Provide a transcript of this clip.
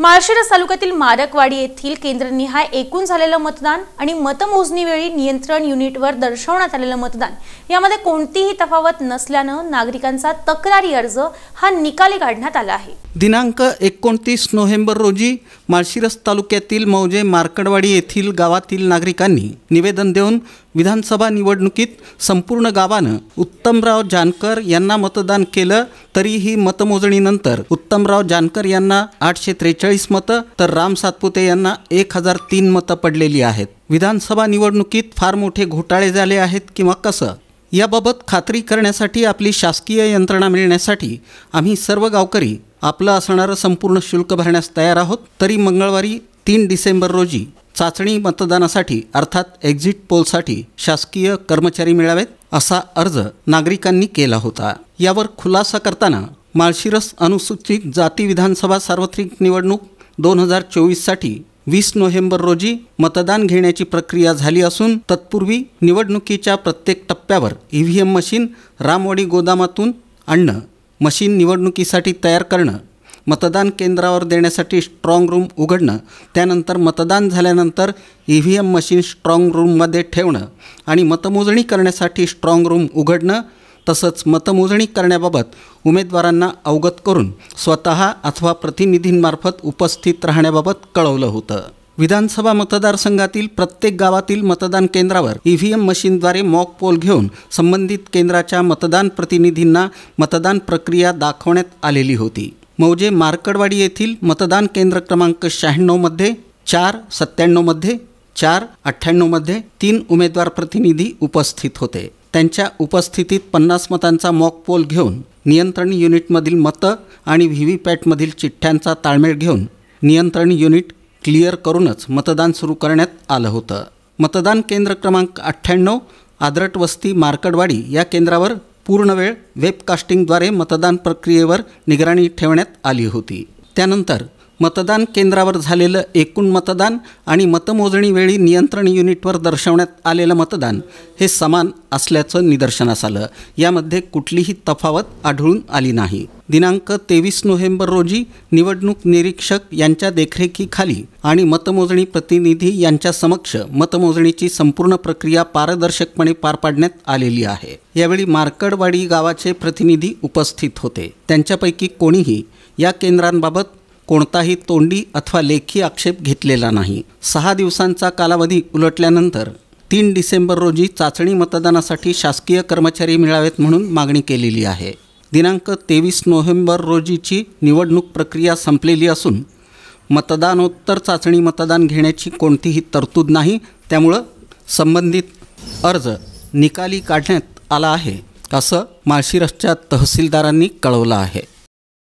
माळशिरस तालुक्यातील मारकवाडी येथील केंद्रनिहाय एकूण झालेलं मतदान आणि मतमोजणी वेळी नियंत्रण युनिटवर दर्शवण्यात आलेलं मतदान यामध्ये कोणतीही तफावत नसल्यानं नागरिकांचा तक्रारी अर्ज हा निकाली काढण्यात आला आहे। दिनांक 29 नोव्हेंबर रोजी माळशिरस तालुक्यातील मौजे मार्कडवाडी येथील गावातील नागरिकांनी निवेदन देऊन विधानसभा निवडणुकीत संपूर्ण गावानं उत्तमराव जानकर यांना मतदान केलं, तरीही मतमोजणीनंतर उत्तमराव जानकर यांना 843 मतं तर राम सातपुते यांना 1003 मतं पडलेली आहेत। विधानसभा निवडणुकीत फार मोठे घोटाळे झाले आहेत किंवा कसं, याबाबत खात्री करण्यासाठी आपली शासकीय यंत्रणा मिळण्यासाठी आम्ही सर्व गावकरी आपलं असणारं संपूर्ण शुल्क भरण्यास तयार आहोत। तरी मंगळवारी 3 डिसेंबर रोजी चाचणी मतदानासाठी अर्थात एक्झिट पोलसाठी शासकीय कर्मचारी मिळावेत असा अर्ज नागरिकांनी केला होता। यावर खुलासा करताना माळशिरस अनुसूचित जाती विधानसभा सार्वत्रिक निवडणूक 2024 साठी 20 नोव्हेंबर रोजी मतदान घेण्याची प्रक्रिया झाली असून तत्पूर्वी निवडणुकीच्या प्रत्येक टप्प्यावर EVM मशीन रामवाडी गोदामातून आणणं, मशीन निवडणुकीसाठी तयार करणं, मतदान केंद्रावर देण्यासाठी स्ट्रॉंग रूम उघडणं, त्यानंतर मतदान झाल्यानंतर EVM मशीन स्ट्रॉंग रूममध्ये ठेवणं आणि मतमोजणी करण्यासाठी स्ट्रॉंग रूम उघडणं, तसंच मतमोजणी करण्याबाबत उमेदवारांना अवगत करून स्वतः अथवा प्रतिनिधींमार्फत उपस्थित राहण्याबाबत कळवलं होतं। विधानसभा मतदारसंघातील प्रत्येक गावातील मतदान केंद्रावर EVM मशीनद्वारे मॉक पोल घेऊन संबंधित केंद्राच्या मतदान प्रतिनिधींना मतदान प्रक्रिया दाखवण्यात आलेली होती। मौजे मार्कडवाडी येथील मतदान केंद्र क्रमांक 96 मध्ये 4, 97 मध्ये 4, 98 मध्ये 3 उमेदवार प्रतिनिधी उपस्थित होते। त्यांच्या उपस्थितीत 50 मतांचा मॉक पोल घेऊन नियंत्रण युनिटमधील मतं आणि व्हीव्हीपॅटमधील चिठ्ठ्यांचा ताळमेळ घेऊन नियंत्रण युनिट क्लिअर करूनच मतदान सुरू करण्यात आलं होतं। मतदान केंद्र क्रमांक 98 आदरट वस्ती मार्कडवाडी या केंद्रावर पूर्ण वेळ वेबकास्टिंगद्वारे मतदान प्रक्रियेवर निगराणी ठेवण्यात आली होती। त्यानंतर मतदान केंद्रावर झालेलं एकूण मतदान आणि मतमोजणी वेळी नियंत्रण युनिटवर दर्शवण्यात आलेलं मतदान हे समान असल्याचं निदर्शनास आलं। यामध्ये कुठलीही तफावत आढळून आली नाही। दिनांक 23 नोव्हेंबर रोजी निवडणूक निरीक्षक यांच्या देखरेखीखाली आणि मतमोजणी प्रतिनिधी यांच्या समक्ष मतमोजणीची संपूर्ण प्रक्रिया पारदर्शकपणे पार पाडण्यात आलेली आहे। यावेळी मार्कडवाडी गावाचे प्रतिनिधी उपस्थित होते। त्यांच्यापैकी कोणीही या केंद्रांबाबत कोणताही तोंडी अथवा लेखी आक्षेप घेतलेला नाही। 6 दिवसांचा कालावधी उलटल्यानंतर 3 डिसेंबर रोजी चाचणी मतदानासाठी शासकीय कर्मचारी मिळावेत म्हणून मागणी केलेली आहे। दिनांक 23 नोव्हेंबर रोजीची निवडणूक प्रक्रिया संपलेली असून मतदानोत्तर चाचणी मतदान घेण्याची कोणतीही तरतूद नाही। त्यामुळं संबंधित अर्ज निकाली काढण्यात आला आहे असं माळशिरसच्या तहसीलदारांनी कळवलं आहे।